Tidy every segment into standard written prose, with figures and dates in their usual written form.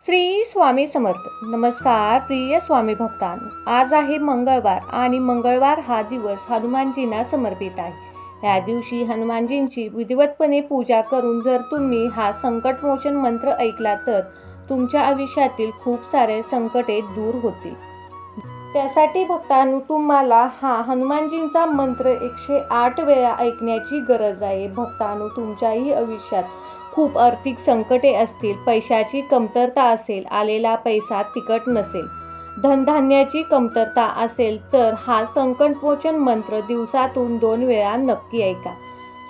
श्री स्वामी समर्थ. नमस्कार प्रिय स्वामी भक्तांनो, आज आहे मंगळवार आणि मंगळवार हा दिवस हनुमानजींना समर्पित आहे। या दिवशी हनुमानजींची विधिवतपणे पूजा करून जर तुम्ही हा संकटमोचन मंत्र ऐकला तर तुमच्या आयुष्यातील खूप सारे संकटे दूर होतील। त्यासाठी भक्तांनो, तुम्हाला हा हनुमानजींचा मंत्र 108 वेळा ऐकण्याची गरज आहे। भक्तांनो, तुमच्याही आयुष्यात खूप आर्थिक संकटे असतील, पैशाची कमतरता असेल, आलेला पैसा तिकट नसेल, धनधान्याची कमतरता असेल तर हा संकटमोचन मंत्र दिवसातून 2 वेळा नक्की ऐका।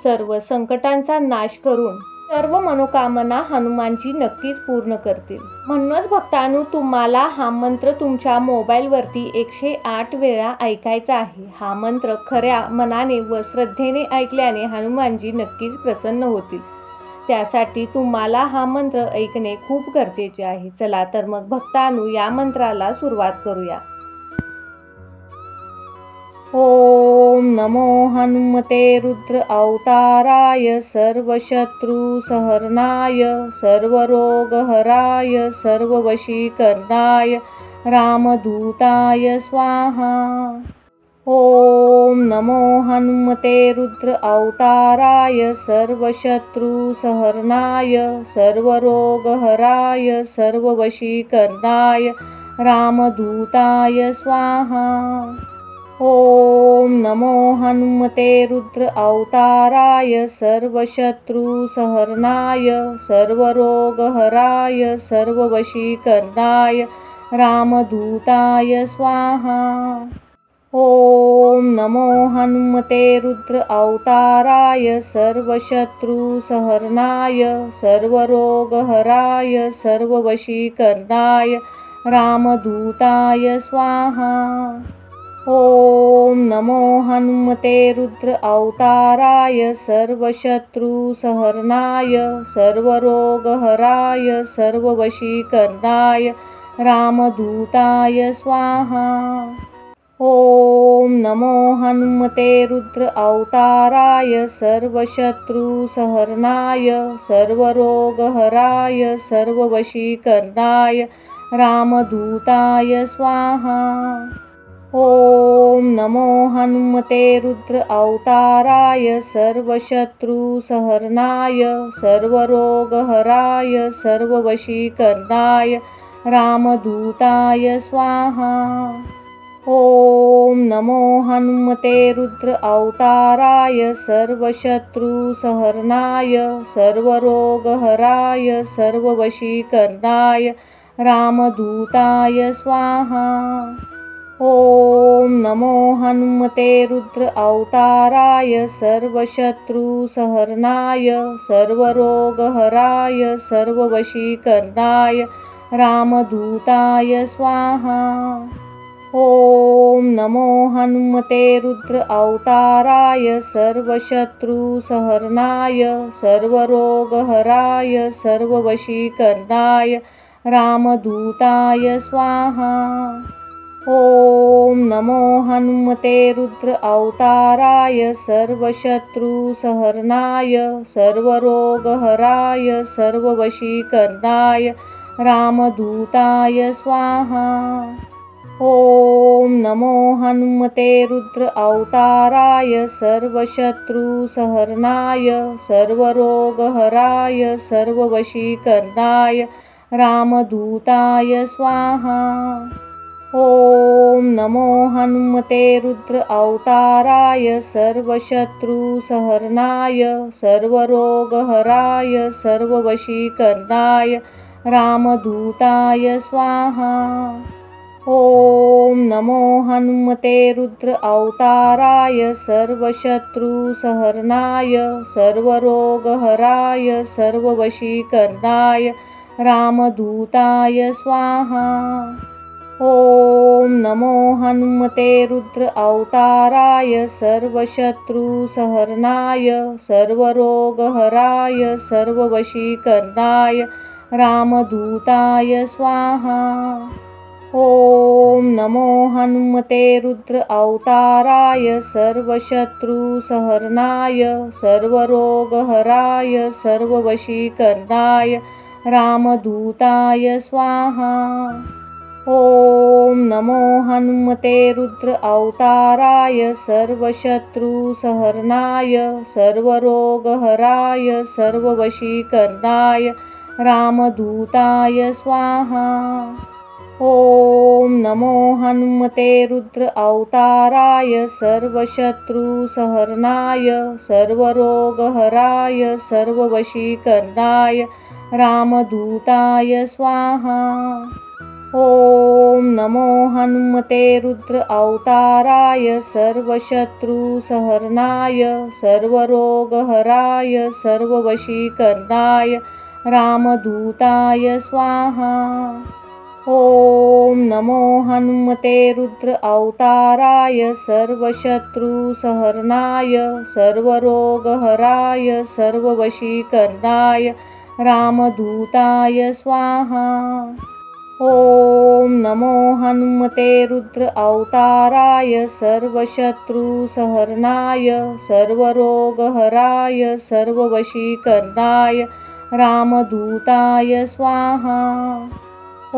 सर्व संकटांचा नाश करून सर्व मनोकामना हनुमानजी नक्कीच पूर्ण करतील। म्हणूनच भक्तांनो, तुम्हाला हा मंत्र तुमच्या मोबाईलवरती 108 वेळा ऐकायचा आहे। हा मंत्र खऱ्या मनाने व श्रद्धेने ऐकल्याने हनुमानजी नक्कीच प्रसन्न होतील। त्यासाठी तुम्हाला हा मंत्र ऐकणे खूप गरजेचे आहे। चला तर मग भक्तांनो, या मंत्राला सुरुवात करूया। ओम नमो हनुमते रुद्र अवताराय सर्वशत्रुसहरणाय सर्वरोगहराय सर्ववशीकरणाय रामदूताय स्वाहा। ओम नमो हनुमते रुद्र अवताराय सर्वशत्रुसहरणाय सर्वरोगहराय सर्ववशीकरणाय रामदूताय स्वाहा। ओम नमो हनुमते रुद्र अवताराय सर्वशत्रुसहरणाय सर्वरोगहराय सर्ववशीकरणाय रामदूताय स्वाहा। ओम नमो हनुमते रुद्र अवताराय सर्वशत्रुसहरणाय सर्वरोगहराय सर्ववशीकरणाय रामदूताय स्वाहा। ओम नमो हनुमते रुद्र अवताराय सर्वशत्रुसहरणाय सर्वरोगहराय सर्ववशीकरणाय रामदूताय स्वाहा। ओम नमो हनुमते रुद्र अवताराय सर्वशत्रुसहरणाय सर्वरोगहराय सर्ववशीकरणाय रामदूताय स्वाहा। ओम नमो हनुमते रुद्र अवताराय सर्वशत्रुसहरणाय सर्वरोगहराय सर्ववशीकरणाय रामदूताय स्वाहा। ओम नमो हनुमते रुद्र अवताराय सर्वशत्रुसहरणाय सर्वरोगहराय सर्ववशीकरणाय रामदूताय स्वाहा। ओम नमो हनुमते रुद्र अवताराय सर्वशत्रुसहरणाय सर्वरोगहराय सर्ववशीकरणाय रामदूताय स्वाहा। ओम नमो हनुमते रुद्र अवताराय सर्वशत्रुसहरणाय सर्वरोगहराय सर्ववशीकरणाय रामदूताय स्वाहा। ओम नमो हनुमते रुद्र अवताराय सर्वशत्रुसहरणाय सर्वरोगहराय सर्ववशीकरणाय रामदूताय स्वाहा। ओम नमो हनुमते रुद्र अवताराय सर्वशत्रुसहरणाय सर्वरोगहराय सर्ववशीकरणाय रामदूताय स्वाहा। ओम नमो हनुमते रुद्र अवताराय सर्वशत्रुसहरणाय सर्वरोगहराय सर्ववशीकरणाय रामदूताय स्वाहा। ओम नमो हनुमते रुद्र अवताराय सर्वशत्रुसहरणाय सर्वरोगहराय सर्ववशीकरणाय रामदूताय स्वाहा। ओम नमो हनुमते रुद्र अवताराय सर्वशत्रुसहरणाय सर्वरोगहराय सर्ववशीकरणाय रामदूताय स्वाहा। ओम नमो हनुमते रुद्र अवताराय सर्वशत्रुसहरणाय सर्वरोगहराय सर्ववशीकरणाय रामदूताय स्वाहा। ॐ नमो हनुमते रुद्र अवताराय सर्वशत्रुसहर्नाय सर्वरोगहराय सर्ववशीकरणाय रामदूताय स्वाहा। ॐ नमो हनुमते रुद्र अवताराय सर्वशत्रुसहर्नाय सर्वरोगहराय सर्ववशीकरणाय रामदूताय स्वाहा। ॐ नमो हनुमते रुद्र अवताराय सर्वशत्रुसहर्नाय सर्वरोगहराय सर्ववशीकरणाय रामदूताय स्वाहा। ॐ नमो हनुमते रुद्र अवताराय सर्वशत्रुसहर्नाय सर्वरोगहराय सर्ववशीकरणाय रामदूताय स्वाहा। ॐ नमो हनुमते रुद्र अवताराय सर्वशत्रुसहर्नाय सर्वरोगहराय सर्ववशीकरणाय रामदूताय स्वाहा। ॐ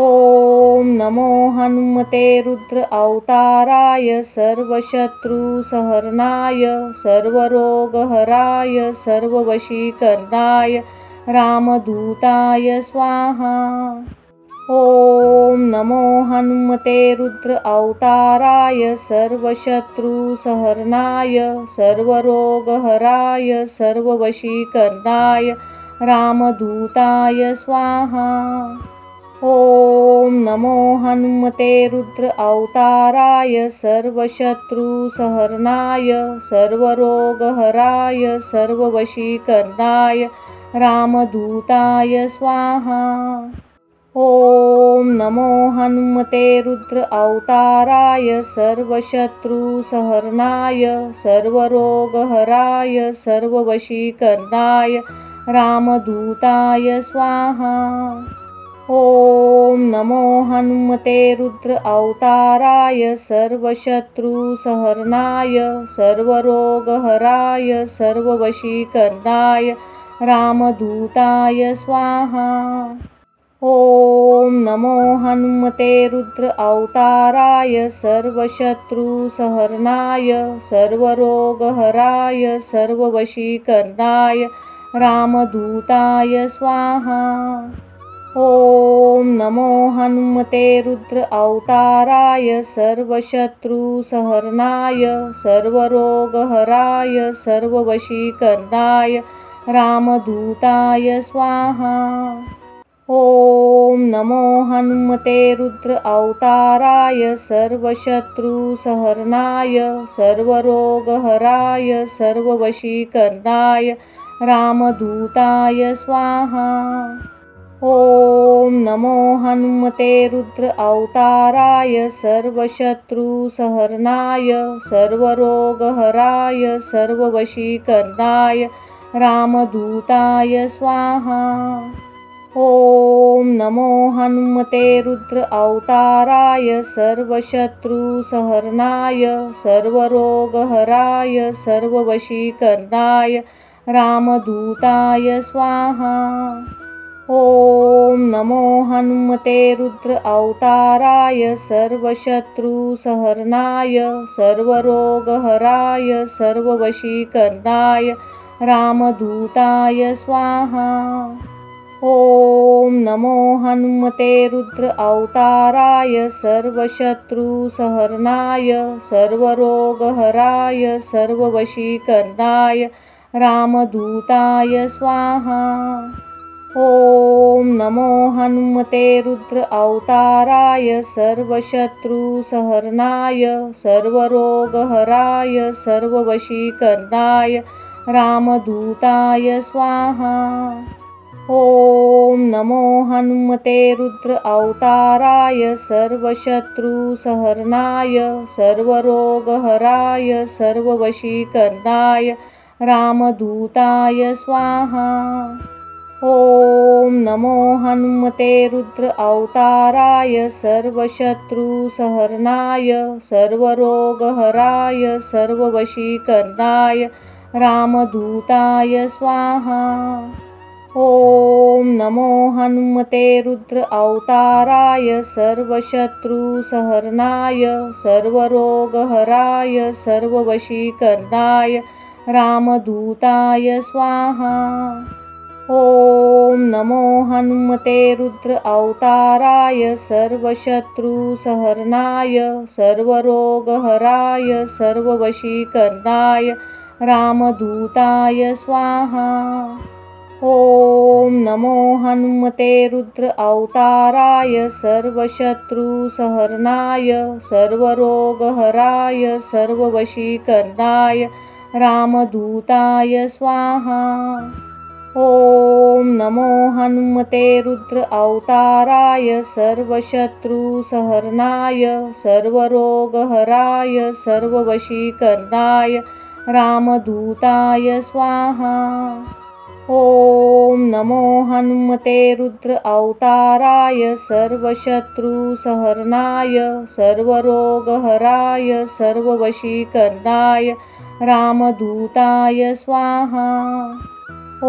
नमो हनुमते रुद्र अवताराय सर्वशत्रुसहर्नाय सर्वरोगहराय सर्ववशीकरणाय रामदूताय स्वाहा। ॐ नमो हनुमते रुद्र अवताराय सर्वशत्रुसहर्नाय सर्वरोगहराय सर्ववशीकरणाय रामदूताय स्वाहा। ॐ नमो हनुमते रुद्र अवताराय सर्वशत्रुसहर्नाय सर्वरोगहराय सर्ववशीकरणाय रामदूताय स्वाहा। ॐ नमो हनुमते रुद्र अवताराय सर्वशत्रुसहर्नाय सर्वरोगहराय सर्ववशीकरणाय रामदूताय स्वाहा। ॐ नमो हनुमते रुद्र अवताराय सर्वशत्रुसहर्नाय सर्वरोगहराय सर्ववशीकरणाय रामदूताय स्वाहा। ॐ नमो हनुमते रुद्र अवताराय सर्वशत्रुसहर्नाय सर्वरोगहराय सर्ववशीकरणाय रामदूताय स्वाहा। ॐ नमो हनुमते रुद्र अवताराय सर्वशत्रुसहर्नाय सर्वरोगहराय सर्ववशीकरणाय रामदूताय स्वाहा। ॐ नमो हनुमते रुद्र अवताराय सर्वशत्रुसहर्नाय सर्वरोगहराय सर्ववशीकरणाय रामदूताय स्वाहा। ॐ नमो हनुमते रुद्र अवताराय सर्वशत्रुसहर्नाय सर्वरोगहराय सर्ववशीकरणाय रामदूताय स्वाहा। ॐ नमो हनुमते रुद्र अवताराय सर्वशत्रुसहर्नाय सर्वरोगहराय सर्ववशीकरणाय रामदूताय स्वाहा। ॐ नमो हनुमते रुद्र अवताराय सर्वशत्रुसहर्नाय सर्वरोगहराय सर्ववशीकरणाय रामदूताय स्वाहा। ॐ नमो हनुमते रुद्र अवताराय सर्वशत्रुसहर्नाय सर्वरोगहराय सर्ववशीकरणाय रामदूताय स्वाहा। ॐ नमो हनुमते रुद्र अवताराय सर्वशत्रुसहर्नाय सर्वरोगहराय सर्ववशीकरणाय रामदूताय स्वाहा। ॐ नमो हनुमते रुद्र अवताराय सर्वशत्रुसहर्नाय सर्वरोगहराय सर्ववशीकरणाय रामदूताय स्वाहा। ॐ नमो हनुमते रुद्र अवताराय सर्वशत्रुसहर्नाय सर्वरोगहराय सर्ववशीकरणाय रामदूताय स्वाहा। ॐ नमो हनुमते रुद्र अवताराय सर्वशत्रुसहरणाय सर्वरोगहराय सर्ववशीकरणाय रामदूताय स्वाहा। ॐ नमो हनुमते रुद्र अवताराय सर्वशत्रुसहरणाय सर्वरोगहराय सर्ववशीकरणाय रामदूताय स्वाहा। ॐ नमो हनुमते रुद्र अवताराय सर्वशत्रुसहरणाय सर्वरोगहराय सर्ववशीकरणाय रामदूताय स्वाहा। ॐ नमो हनुमते रुद्र अवताराय सर्वशत्रुसहरणाय सर्वरोगहराय सर्ववशीकरणाय रामदूताय स्वाहा। ॐ नमो हनुमते रुद्र अवताराय सर्वशत्रुसहरणाय सर्वरोगहराय सर्ववशीकरणाय रामदूताय स्वाहा। ॐ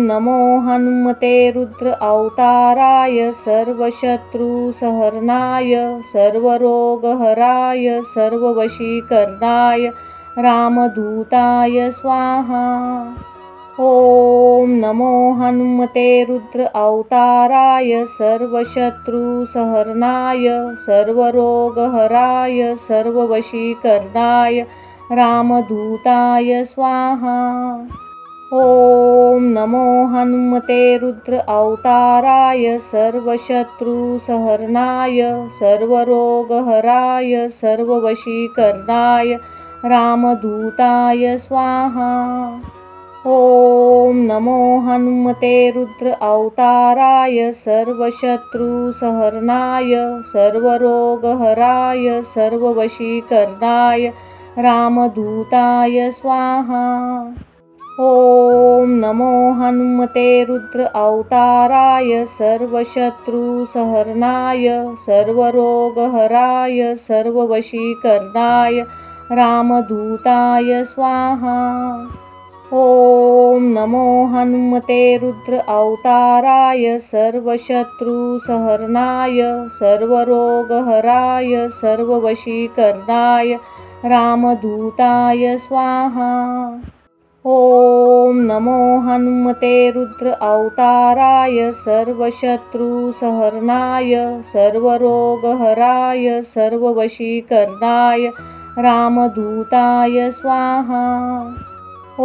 नमो हनुमते रुद्र अवताराय सर्वशत्रुसहरणाय सर्वरोगहराय सर्ववशीकरणाय रामदूताय स्वाहा। ॐ नमो हनुमते रुद्र अवताराय सर्वशत्रुसहरणाय सर्वरोगहराय सर्ववशीकरणाय रामदूताय स्वाहा। ॐ नमो हनुमते रुद्र अवताराय सर्वशत्रुसहरणाय सर्वरोगहराय सर्ववशीकरणाय रामदूताय स्वाहा। ॐ नमो हनुमते रुद्र अवताराय सर्वशत्रुसहरणाय सर्वरोगहराय सर्ववशीकरणाय रामदूताय स्वाहा। ॐ नमो हनुमते रुद्र अवताराय सर्वशत्रुसहरणाय सर्वरोगहराय सर्ववशीकरणाय रामदूताय स्वाहा। ॐ नमो हनुमते रुद्र अवताराय सर्वशत्रुसहरणाय सर्वरोगहराय सर्ववशीकरणाय रामदूताय स्वाहा। ॐ नमो हनुमते रुद्र अवताराय सर्वशत्रुसहरणाय सर्वरोगहराय सर्ववशीकरणाय रामदूताय स्वाहा। ॐ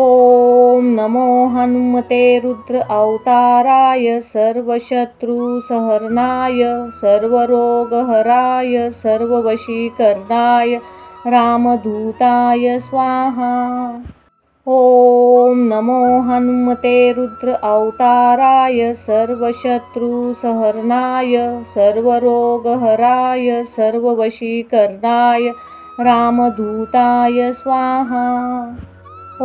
नमो हनुमते रुद्र अवताराय सर्वशत्रुसहरणाय सर्वरोगहराय सर्ववशीकरणाय रामदूताय स्वाहा। ॐ नमो हनुमते रुद्र अवताराय सर्वशत्रुसहरणाय सर्वरोगहराय सर्ववशीकरणाय रामदूताय स्वाहा। ॐ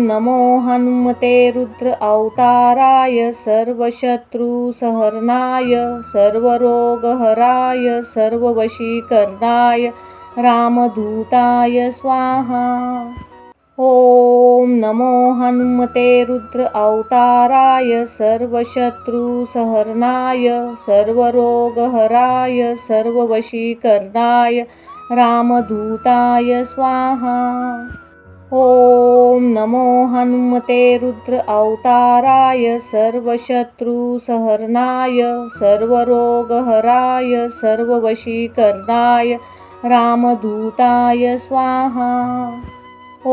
नमो हनुमते रुद्र अवताराय सर्वशत्रुसहरणाय सर्वरोगहराय सर्ववशीकरणाय रामदूताय स्वाहा। ॐ नमो हनुमते रुद्र अवताराय सर्वशत्रुसहरणाय सर्वरोगहराय सर्ववशीकरणाय रामदूताय स्वाहा। ॐ नमो हनुमते रुद्र अवताराय सर्वशत्रुसहरणाय सर्वरोगहराय सर्ववशीकरणाय रामदूताय स्वाहा। ॐ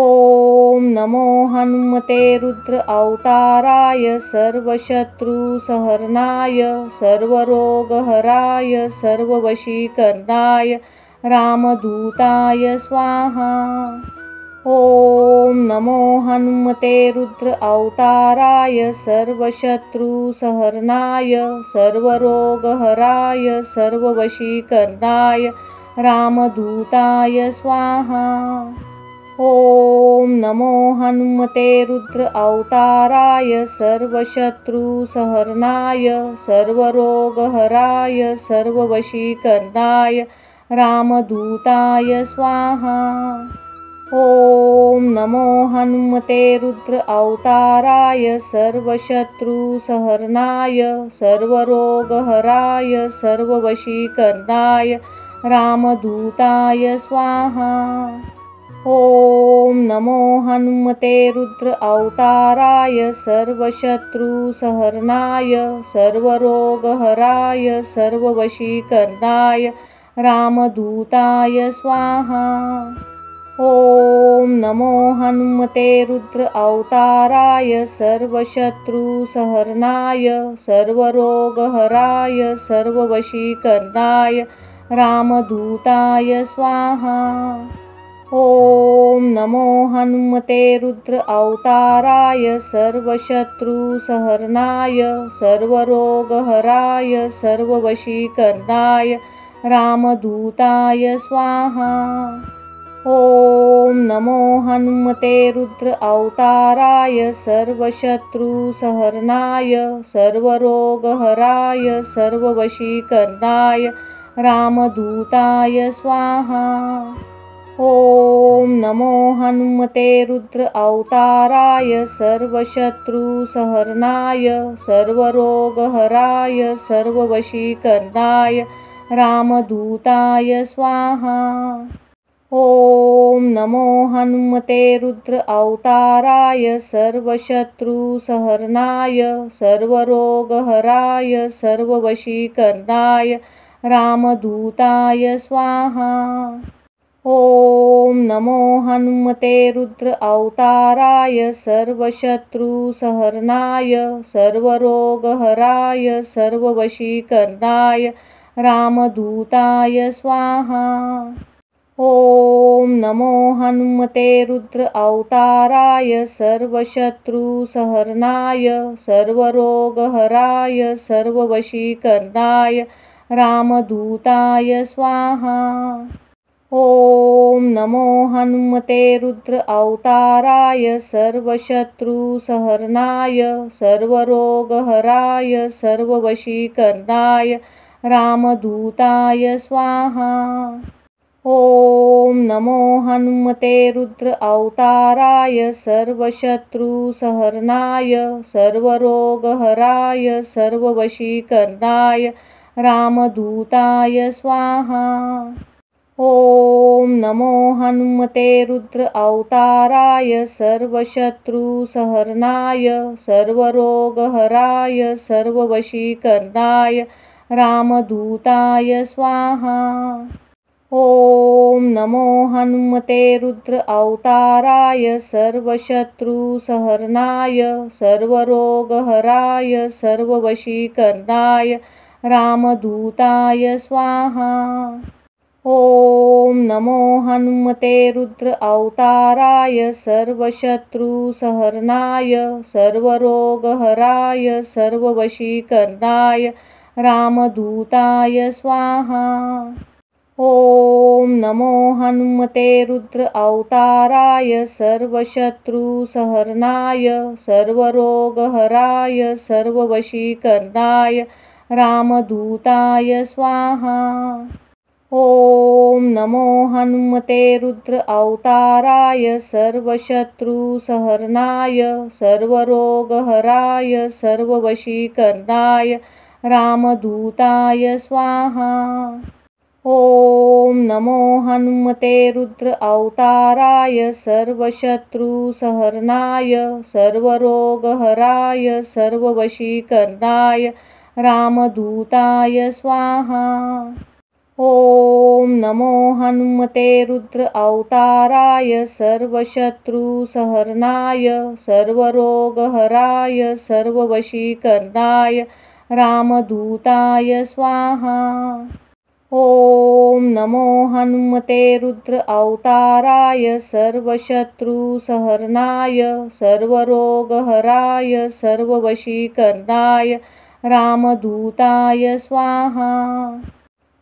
नमो हनुमते रुद्र अवताराय सर्वशत्रुसहरणाय सर्वरोगहराय सर्ववशीकरणाय रामदूताय स्वाहा। ॐ नमो हनुमते रुद्र अवताराय सर्वशत्रुसहरणाय सर्वरोगहराय सर्ववशीकरणाय रामदूताय स्वाहा। ॐ नमो हनुमते रुद्र अवताराय सर्वशत्रुसहरणाय सर्वरोगहराय सर्ववशीकरणाय रामदूताय स्वाहा। ॐ नमो हनुमते रुद्र अवताराय सर्वशत्रुसहर्नाय सर्वरोगहराय सर्ववशीकरणाय रामदूताय स्वाहा। ॐ नमो हनुमते रुद्र अवताराय सर्वशत्रुसहर्नाय सर्वरोगहराय सर्ववशीकरणाय रामदूताय स्वाहा। ॐ नमो हनुमते रुद्र अवताराय सर्वशत्रुसहर्नाय सर्वरोगहराय सर्ववशीकरणाय रामदूताय स्वाहा। ॐ नमो हनुमते रुद्र अवताराय सर्वशत्रुसहर्नाय सर्वरोगहराय सर्ववशीकरणाय रामदूताय स्वाहा। ॐ नमो हनुमते रुद्र अवताराय सर्वशत्रुसहर्नाय सर्वरोगहराय सर्ववशीकरणाय रामदूताय स्वाहा। ॐ नमो हनुमते रुद्र अवताराय सर्वशत्रुसहर्नाय सर्वरोगहराय सर्ववशीकरणाय रामदूताय स्वाहा। ॐ नमो हनुमते रुद्र अवताराय सर्वशत्रुसहर्नाय सर्वरोगहराय सर्ववशीकरणाय रामदूताय स्वाहा। ॐ नमो हनुमते रुद्र अवताराय सर्वशत्रुसहर्नाय सर्वरोगहराय सर्ववशीकरणाय रामदूताय स्वाहा। ॐ नमो हनुमते रुद्र अवताराय सर्वशत्रुसहर्नाय सर्वरोगहराय सर्ववशीकरणाय रामदूताय स्वाहा। ॐ नमो हनुमते रुद्र अवताराय सर्वशत्रुसहर्नाय सर्वरोगहराय सर्ववशीकरणाय रामदूताय स्वाहा। ॐ नमो हनुमते रुद्र अवताराय सर्वशत्रुसहर्नाय सर्वरोगहराय सर्ववशीकरणाय रामदूताय स्वाहा। ॐ नमो हनुमते रुद्र अवताराय सर्वशत्रुसहर्नाय सर्वरोगहराय सर्ववशीकरणाय रामदूताय स्वाहा। ॐ नमो हनुमते रुद्र अवताराय सर्वशत्रुसहर्नाय सर्वरोगहराय सर्ववशीकरणाय रामदूताय स्वाहा। ॐ नमो हनुमते रुद्र अवताराय सर्वशत्रुसहर्नाय सर्वरोगहराय सर्ववशीकरणाय रामदूताय स्वाहा। ॐ नमो हनुमते रुद्र अवताराय सर्वशत्रुसहर्नाय सर्वरोगहराय सर्ववशीकरणाय रामदूताय स्वाहा। ॐ नमो हनुमते रुद्र अवताराय सर्वशत्रुसहर्नाय सर्वरोगहराय सर्ववशीकरणाय रामदूताय स्वाहा। ॐ नमो हनुमते रुद्र अवताराय सर्वशत्रुसहर्नाय सर्वरोगहराय सर्ववशीकरणाय रामदूताय स्वाहा। ॐ नमो हनुमते रुद्र अवताराय सर्वशत्रुसहर्नाय सर्वरोगहराय सर्ववशीकरणाय रामदूताय स्वाहा। ॐ नमो हनुमते रुद्र अवताराय सर्वशत्रुसहर्नाय सर्वरोगहराय सर्ववशीकरणाय रामदूताय स्वाहा।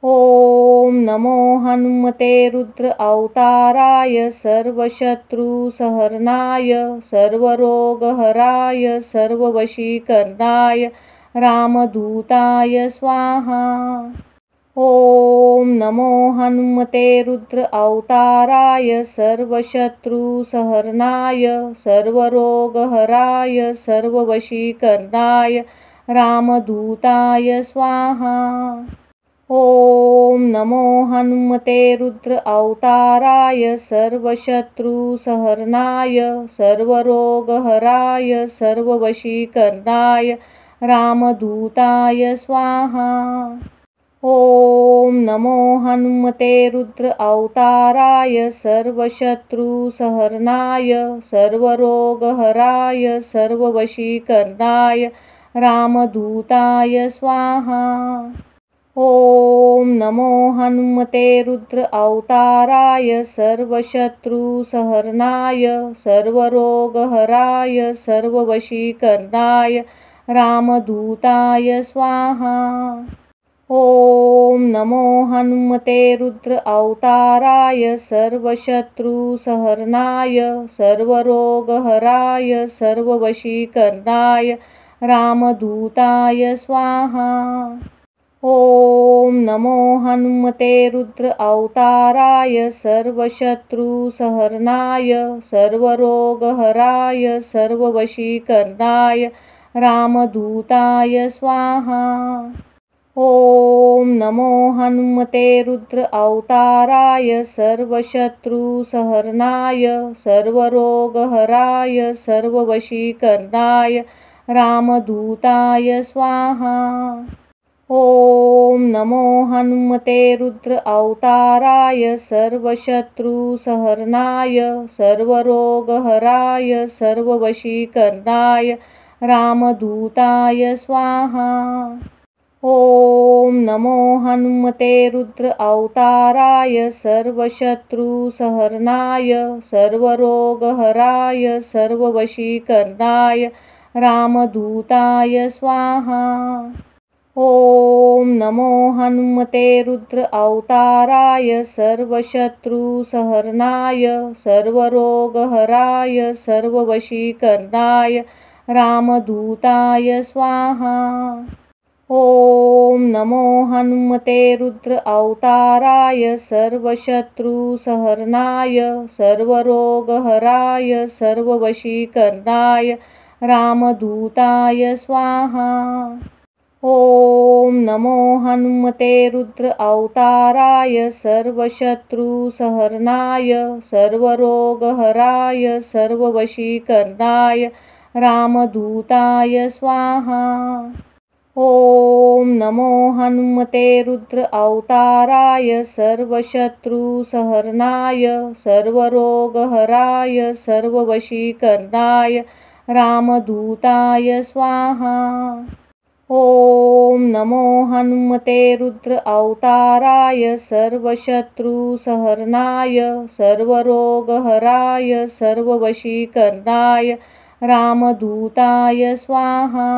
ॐ नमो हनुमते रुद्र अवताराय सर्वशत्रुसहर्नाय सर्वरोगहराय सर्ववशीकरणाय रामदूताय स्वाहा। ॐ नमो हनुमते रुद्र अवताराय सर्वशत्रुसहर्नाय सर्वरोगहराय सर्ववशीकरणाय रामदूताय स्वाहा। ॐ नमो हनुमते रुद्र अवताराय सर्वशत्रुसहर्नाय सर्वरोगहराय सर्ववशीकरणाय रामदूताय स्वाहा। ॐ नमो हनुमते रुद्र अवताराय सर्वशत्रुसहर्नाय सर्वरोगहराय सर्ववशीकरणाय रामदूताय स्वाहा। ॐ नमो हनुमते रुद्र अवताराय सर्वशत्रुसहर्नाय सर्वरोगहराय सर्ववशीकरणाय रामदूताय स्वाहा। ॐ नमो हनुमते रुद्र अवताराय सर्वशत्रुसहर्नाय सर्वरोगहराय सर्ववशीकरणाय रामदूताय स्वाहा। ॐ नमो हनुमते रुद्र अवताराय सर्वशत्रुसहर्नाय सर्वरोगहराय सर्ववशीकरणाय रामदूताय स्वाहा। ॐ नमो हनुमते रुद्र अवताराय सर्वशत्रुसहर्नाय सर्वरोगहराय सर्ववशीकरणाय रामदूताय स्वाहा। ॐ नमो हनुमते रुद्र अवताराय सर्वशत्रुसहर्नाय सर्वरोगहराय सर्ववशीकरणाय रामदूताय स्वाहा। ॐ नमो हनुमते रुद्र अवताराय सर्वशत्रुसहर्नाय सर्वरोगहराय सर्ववशीकरणाय रामदूताय स्वाहा। ॐ नमो हनुमते रुद्र अवताराय सर्वशत्रुसहर्नाय सर्वरोगहराय सर्ववशीकरणाय रामदूताय स्वाहा। ॐ नमो हनुमते रुद्र अवताराय सर्वशत्रुसहर्नाय सर्वरोगहराय सर्ववशीकरणाय रामदूताय स्वाहा। ॐ नमो हनुमते रुद्र अवताराय सर्वशत्रुसहर्नाय सर्वरोगहराय सर्ववशीकरणाय रामदूताय स्वाहा। ॐ नमो हनुमते रुद्र अवताराय सर्वशत्रुसहर्नाय सर्वरोगहराय सर्ववशीकरणाय रामदूताय स्वाहा। ॐ नमो हनुमते रुद्र अवताराय सर्वशत्रुसहर्नाय सर्वरोगहराय सर्ववशीकरणाय रामदूताय स्वाहा।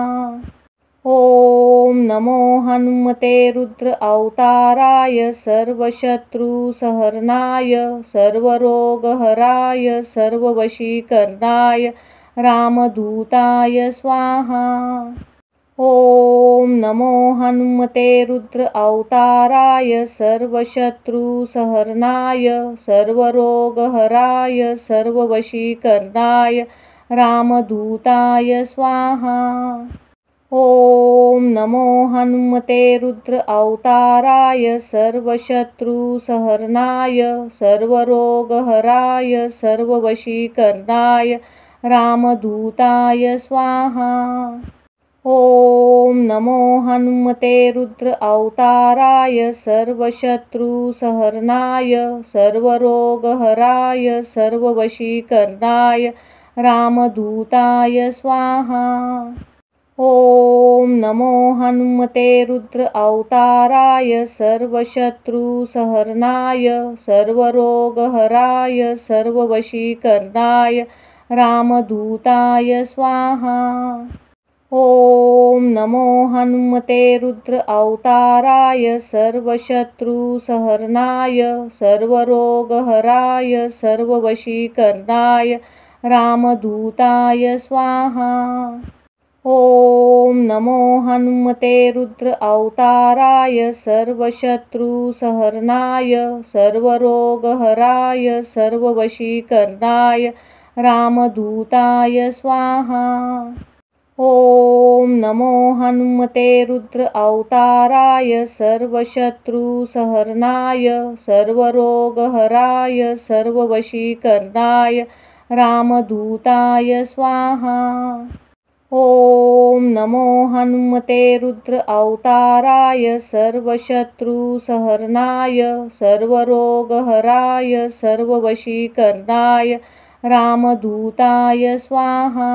ॐ नमो हनुमते रुद्र अवताराय सर्वशत्रुसहर्नाय सर्वरोगहराय सर्ववशीकरणाय रामदूताय स्वाहा। ॐ नमो हनुमते रुद्र अवताराय सर्वशत्रुसहर्नाय सर्वरोगहराय सर्ववशीकरणाय रामदूताय स्वाहा। ॐ नमो हनुमते रुद्र अवताराय सर्वशत्रुसहर्नाय सर्वरोगहराय सर्ववशीकरणाय रामदूताय स्वाहा। ॐ नमो हनुमते रुद्र अवताराय सर्वशत्रुसहर्नाय सर्वरोगहराय सर्ववशीकरणाय रामदूताय स्वाहा। ॐ नमो हनुमते रुद्र अवताराय सर्वशत्रुसहर्नाय सर्वरोगहराय सर्ववशीकरणाय रामदूताय स्वाहा। ॐ नमो हनुमते रुद्र अवताराय सर्वशत्रुसहर्नाय सर्वरोगहराय सर्ववशीकरणाय रामदूताय स्वाहा। ॐ नमो हनुमते रुद्र अवताराय सर्वशत्रुसहर्नाय सर्वरोगहराय सर्ववशीकरणाय रामदूताय स्वाहा। ॐ नमो हनुमते रुद्र अवताराय सर्वशत्रुसहर्नाय सर्वरोगहराय सर्ववशीकरणाय रामदूताय स्वाहा। ॐ नमो हनुमते रुद्र अवताराय सर्वशत्रुसहर्नाय सर्वरोगहराय सर्ववशीकरणाय रामदूताय स्वाहा।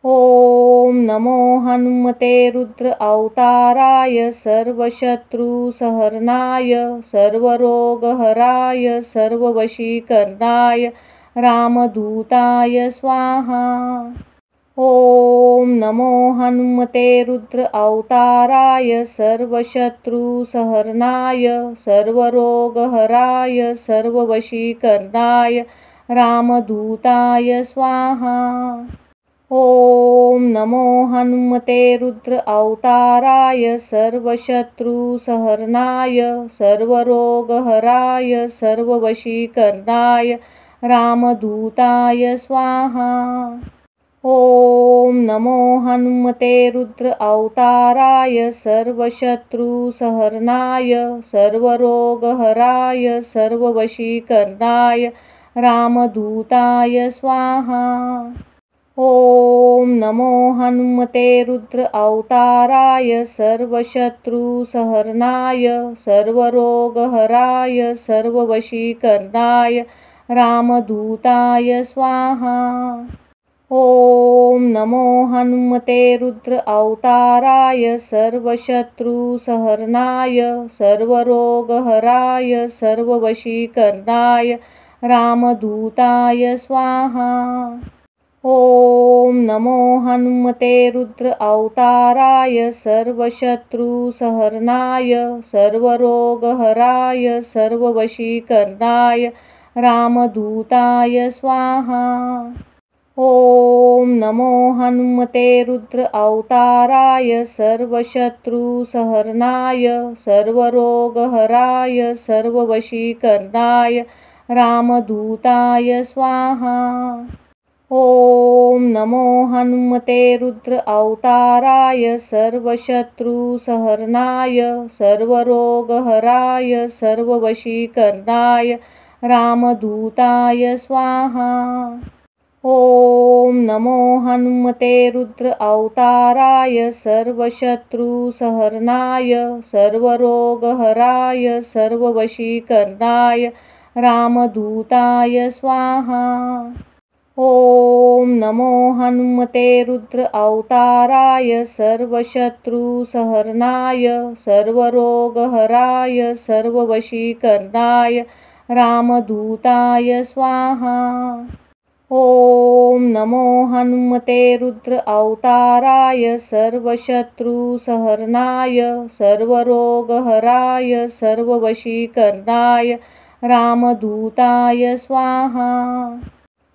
ॐ नमो हनुमते रुद्र अवताराय सर्वशत्रुसहर्नाय सर्वरोगहराय सर्ववशीकरणाय रामदूताय स्वाहा। ॐ नमो हनुमते रुद्र अवताराय सर्वशत्रुसहर्नाय सर्वरोगहराय सर्ववशीकरणाय रामदूताय स्वाहा। ॐ नमो हनुमते रुद्र अवताराय सर्वशत्रुसहर्नाय सर्वरोगहराय सर्ववशीकरणाय रामदूताय स्वाहा। ॐ नमो हनुमते रुद्र अवताराय सर्वशत्रुसहर्नाय सर्वरोगहराय सर्ववशीकरणाय रामदूताय स्वाहा। ॐ नमो हनुमते रुद्र अवताराय सर्वशत्रुसहर्नाय सर्वरोगहराय सर्ववशीकरणाय रामदूताय स्वाहा। ॐ नमो हनुमते रुद्र अवताराय सर्वशत्रुसहर्नाय सर्वरोगहराय सर्ववशीकरणाय रामदूताय स्वाहा। ॐ नमो हनुमते रुद्र अवताराय सर्वशत्रुसहर्नाय सर्वरोगहराय सर्ववशीकरणाय रामदूताय स्वाहा। ॐ नमो हनुमते रुद्र अवताराय सर्वशत्रुसहर्नाय सर्वरोगहराय सर्ववशीकरणाय रामदूताय स्वाहा। ॐ नमो हनुमते रुद्र अवताराय सर्वशत्रुसहर्नाय सर्वरोगहराय सर्ववशीकरणाय रामदूताय स्वाहा। ॐ नमो हनुमते रुद्र अवताराय सर्वशत्रुसहर्नाय सर्वरोगहराय सर्ववशीकरणाय रामदूताय स्वाहा। ॐ नमो हनुमते रुद्र अवताराय सर्वशत्रुसहर्नाय सर्वरोगहराय सर्ववशीकरणाय रामदूताय स्वाहा। ॐ नमो हनुमते रुद्र अवताराय सर्वशत्रुसहर्नाय सर्वरोगहराय सर्ववशीकरणाय रामदूताय स्वाहा।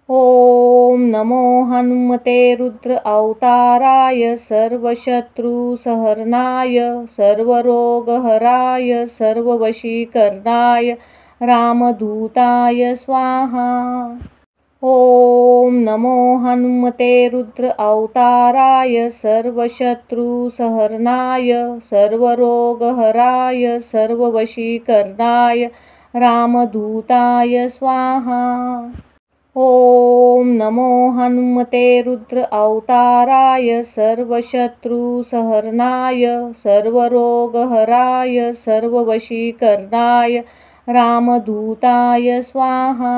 ॐ नमो हनुमते रुद्र अवताराय सर्वशत्रुसहर्नाय सर्वरोगहराय सर्ववशीकरणाय रामदूताय स्वाहा। ॐ नमो हनुमते रुद्र अवताराय सर्वशत्रुसहर्नाय सर्वरोगहराय सर्ववशीकरणाय रामदूताय स्वाहा। ॐ नमो हनुमते रुद्र अवताराय सर्वशत्रुसहर्नाय सर्वरोगहराय सर्ववशीकरणाय रामदूताय स्वाहा।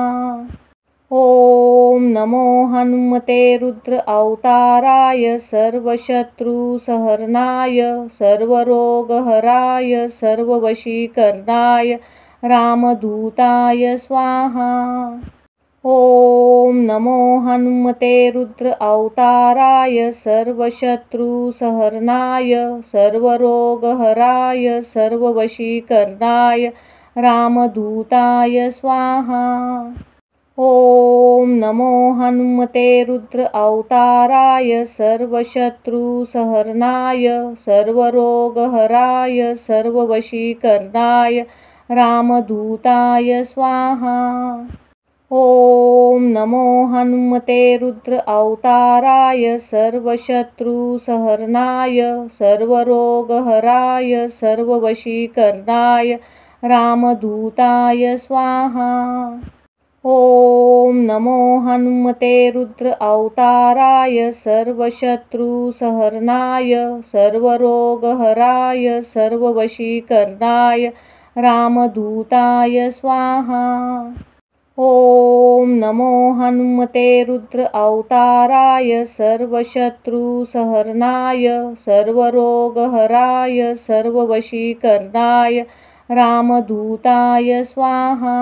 ॐ नमो हनुमते रुद्र अवताराय सर्वशत्रुसहर्नाय सर्वरोगहराय सर्ववशीकरणाय रामदूताय स्वाहा। ॐ नमो हनुमते रुद्र अवताराय सर्वशत्रुसहर्नाय सर्वरोगहराय सर्ववशीकरणाय रामदूताय स्वाहा। ॐ नमो हनुमते रुद्र अवताराय सर्वशत्रुसहर्नाय सर्वरोगहराय सर्ववशीकरणाय रामदूताय स्वाहा। ॐ नमो हनुमते रुद्र अवताराय सर्वशत्रुसहर्नाय सर्वरोगहराय सर्ववशीकरणाय रामदूताय स्वाहा। ॐ नमो हनुमते रुद्र अवताराय सर्वशत्रुसहर्नाय सर्वरोगहराय सर्ववशीकरणाय रामदूताय स्वाहा। ॐ नमो हनुमते रुद्र अवताराय सर्वशत्रुसहर्नाय सर्वरोगहराय सर्ववशीकरणाय रामदूताय स्वाहा।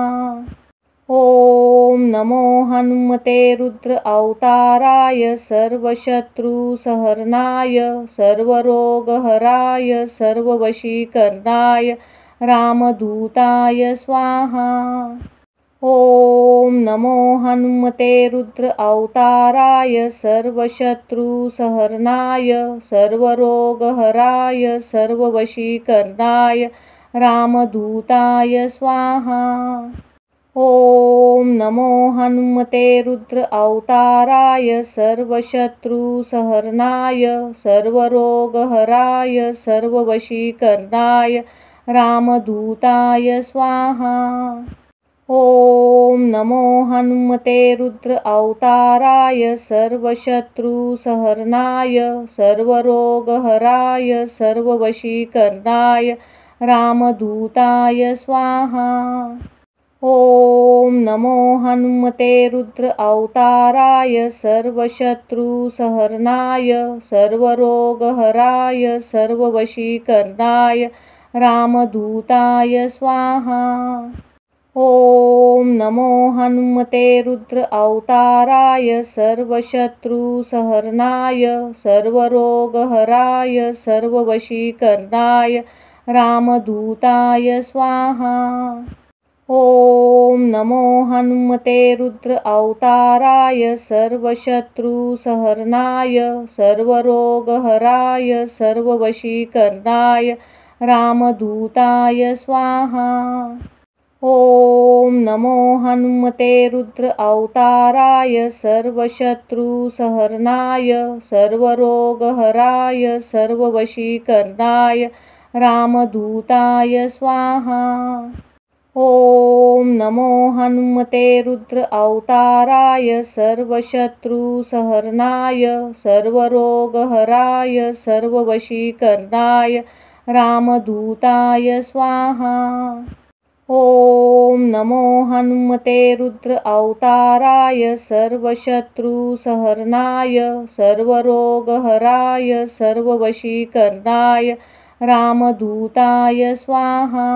ॐ नमो हनुमते रुद्र अवताराय सर्वशत्रुसहर्नाय सर्वरोगहराय सर्ववशीकरणाय रामदूताय स्वाहा। ॐ नमो हनुमते रुद्र अवताराय सर्वशत्रुसहर्नाय सर्वरोगहराय सर्ववशीकरणाय रामदूताय स्वाहा। ॐ नमो हनुमते रुद्र अवताराय सर्वशत्रुसहर्नाय सर्वरोगहराय सर्ववशीकरणाय रामदूताय स्वाहा। ॐ नमो हनुमते रुद्र अवताराय सर्वशत्रुसहर्नाय सर्वरोगहराय सर्ववशीकरणाय रामदूताय स्वाहा। ॐ नमो हनुमते रुद्र अवताराय सर्वशत्रुसहर्नाय सर्वरोगहराय सर्ववशीकरणाय रामदूताय स्वाहा। ॐ नमो हनुमते रुद्र अवताराय सर्वशत्रुसहर्नाय सर्वरोगहराय सर्ववशीकरणाय रामदूताय स्वाहा। ॐ नमो हनुमते रुद्र अवताराय सर्वशत्रुसहर्नाय सर्वरोगहराय सर्ववशीकरणाय रामदूताय स्वाहा। ॐ नमो हनुमते रुद्र अवताराय सर्वशत्रुसहर्नाय सर्वरोगहराय सर्ववशीकरणाय रामदूताय स्वाहा। ॐ नमो हनुमते रुद्र अवताराय सर्वशत्रुसहर्नाय सर्वरोगहराय सर्ववशीकरणाय रामदूताय स्वाहा। ॐ नमो हनुमते रुद्र अवताराय सर्वशत्रुसहर्नाय सर्वरोगहराय सर्ववशीकरणाय रामदूताय स्वाहा।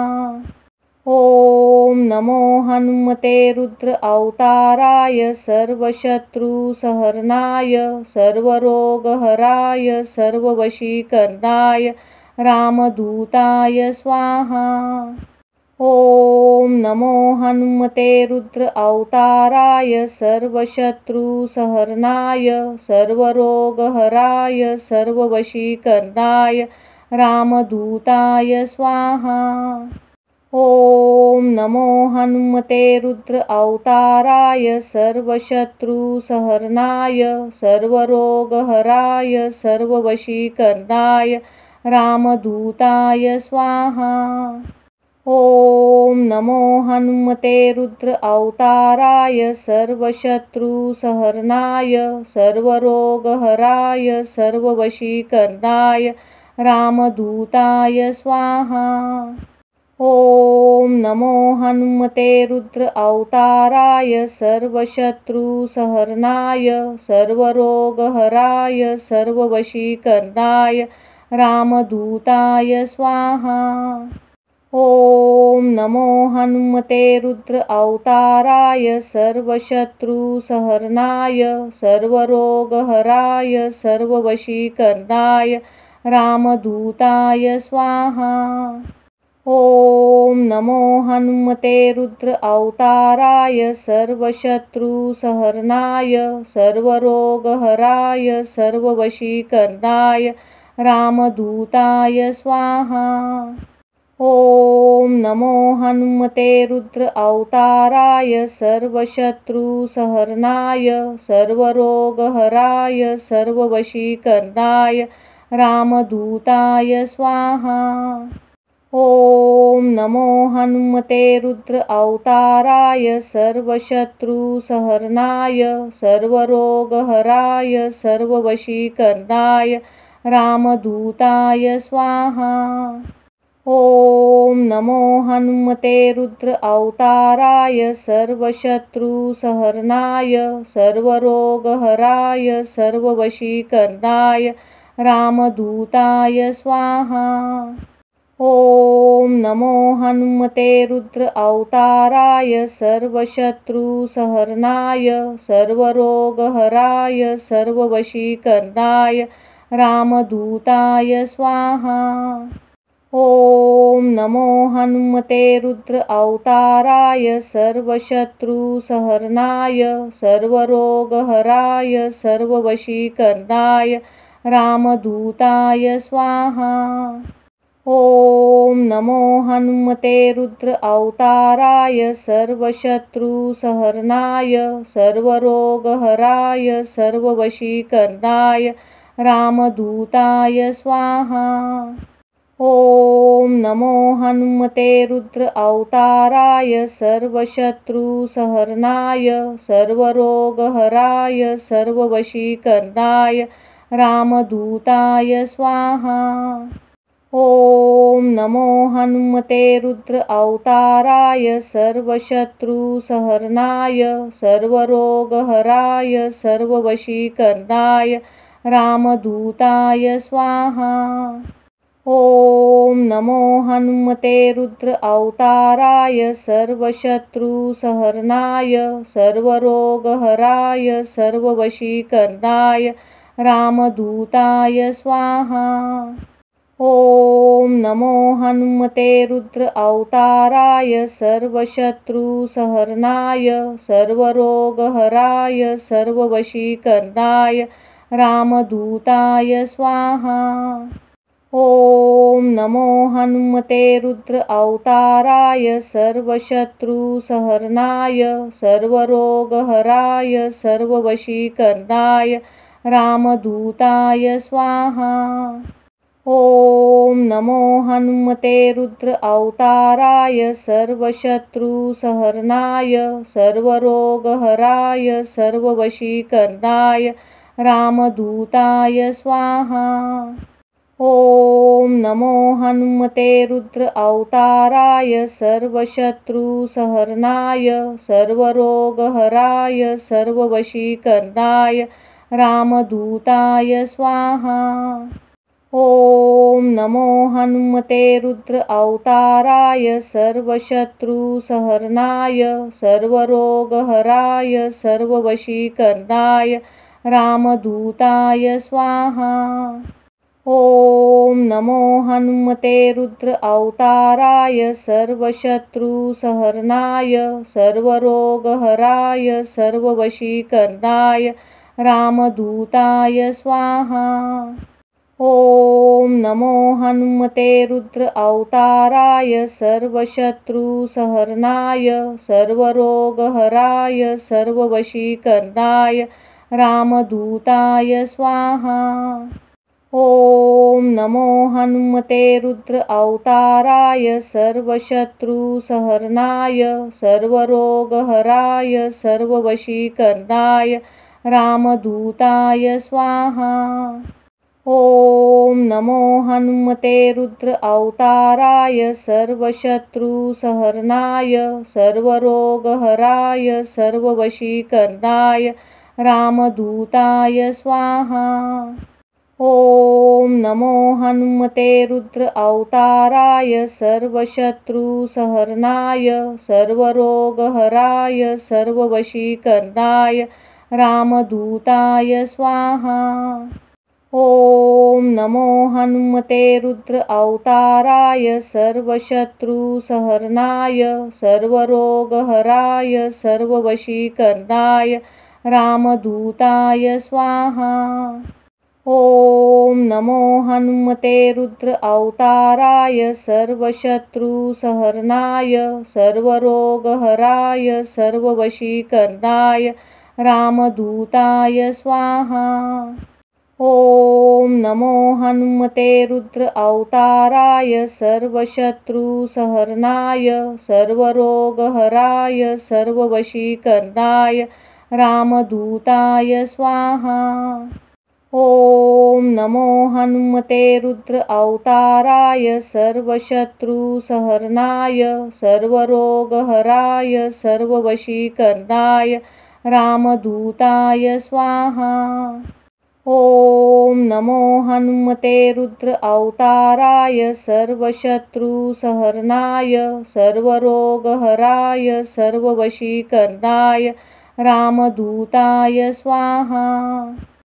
ॐ नमो हनुमते रुद्र अवताराय सर्वशत्रुसहर्नाय सर्वरोगहराय सर्ववशीकरणाय रामदूताय स्वाहा। ॐ नमो हनुमते रुद्र अवताराय सर्वशत्रुसहर्नाय सर्वरोगहराय सर्ववशीकरणाय रामदूताय स्वाहा। ॐ नमो हनुमते रुद्र अवताराय सर्वशत्रुसहर्नाय सर्वरोगहराय सर्ववशीकरणाय रामदूताय स्वाहा। ॐ नमो हनुमते रुद्र अवताराय सर्वशत्रुसहर्नाय सर्वरोगहराय सर्ववशीकरणाय रामदूताय स्वाहा। ॐ नमो हनुमते रुद्र अवताराय सर्वशत्रुसहर्नाय सर्वरोगहराय सर्ववशीकरणाय रामदूताय स्वाहा। ॐ नमो हनुमते रुद्र अवताराय सर्वशत्रुसहर्नाय सर्वरोगहराय सर्ववशीकरणाय रामदूताय स्वाहा। ॐ नमो हनुमते रुद्र अवताराय सर्वशत्रुसहर्नाय सर्वरोगहराय सर्ववशीकरणाय रामदूताय स्वाहा। ओम नमो हनुमते रुद्र अवताराय सर्वशत्रुसहर्नाय सर्वरोगहराय सर्ववशीकरणाय रामदूताय स्वाहा। ओम नमो हनुमते रुद्र अवताराय सर्वशत्रुसहर्नाय सर्वरोगहराय सर्ववशीकरणाय रामदूताय स्वाहा। ओम नमो हनुमते रुद्र अवताराय सर्वशत्रुसहर्नाय सर्वरोगहराय सर्ववशीकरणाय रामदूताय स्वाहा। ओम नमो हनुमते रुद्र अवताराय सर्वशत्रुसहर्नाय सर्वरोगहराय सर्ववशीकरणाय रामदूताय स्वाहा। ओम नमो हनुमते रुद्र अवताराय सर्वशत्रुसहर्नाय सर्वरोगहराय सर्ववशीकरणाय रामदूताय स्वाहा। ओम नमो हनुमते रुद्र अवताराय सर्वशत्रुसहर्नाय सर्वरोगहराय सर्ववशीकरणाय रामदूताय स्वाहा। ओम नमो हनुमते रुद्र अवताराय सर्वशत्रुसहर्नाय सर्वरोगहराय सर्ववशीकरणाय रामदूताय स्वाहा। ओम नमो हनुमते रुद्र अवताराय सर्वशत्रुसहर्नाय सर्वरोगहराय सर्ववशीकरणाय रामदूताय स्वाहा। ओम नमो हनुमते रुद्र अवताराय सर्वशत्रुसहर्नाय सर्वरोगहराय सर्ववशीकरणाय रामदूताय स्वाहा। ओम नमो हनुमते रुद्र अवताराय सर्वशत्रुसहर्नाय सर्वरोगहराय सर्ववशीकरणाय रामदूताय स्वाहा। ओम नमो हनुमते रुद्र अवताराय सर्वशत्रुसहर्नाय सर्वरोगहराय सर्ववशीकरणाय रामदूताय स्वाहा। ओम नमो हनुमते रुद्र अवताराय सर्वशत्रुसहर्नाय सर्वरोगहराय सर्ववशीकरणाय रामदूताय स्वाहा। ओम नमो हनुमते रुद्र अवताराय सर्वशत्रुसहर्नाय सर्वरोगहराय सर्ववशीकरणाय रामदूताय स्वाहा। ओम नमो हनुमते रुद्र अवताराय सर्वशत्रुसहर्नाय सर्वरोगहराय सर्ववशीकरणाय रामदूताय स्वाहा। ओम नमो हनुमते रुद्र अवताराय सर्वशत्रुसहर्नाय सर्वरोगहराय सर्ववशीकरणाय रामदूताय स्वाहा। ओम नमो हनुमते रुद्र अवताराय सर्वशत्रुसहर्नाय सर्वरोगहराय सर्ववशीकरणाय रामदूताय स्वाहा। ओम नमो हनुमते रुद्र अवताराय सर्वशत्रुसहर्नाय सर्वरोगहराय सर्ववशीकरणाय रामदूताय स्वाहा। ओम नमो हनुमते रुद्र अवताराय सर्वशत्रुसहर्नाय सर्वरोगहराय सर्ववशीकरणाय रामदूताय स्वाहा। ओम नमो हनुमते रुद्र अवताराय सर्वशत्रुसहर्नाय सर्वरोगहराय सर्ववशीकरणाय रामदूताय स्वाहा। ॐ नमो हनुमते रुद्र अवताराय सर्वशत्रुसहर्नाय सर्वरोगहराय सर्ववशीकरणाय रामदूताय स्वाहा। ॐ नमो हनुमते रुद्र अवताराय सर्वशत्रुसहर्नाय सर्वरोगहराय सर्ववशीकरणाय रामदूताय स्वाहा। ॐ नमो हनुमते रुद्र अवताराय सर्वशत्रुसहर्नाय सर्वरोगहराय सर्ववशीकरणाय रामदूताय स्वाहा। ॐ नमो हनुमते रुद्र अवताराय सर्वशत्रुसहर्नाय सर्वरोगहराय सर्ववशीकरणाय रामदूताय स्वाहा। ॐ नमो हनुमते रुद्र अवताराय सर्वशत्रुसहर्नाय सर्वरोगहराय सर्ववशीकरणाय रामदूताय स्वाहा।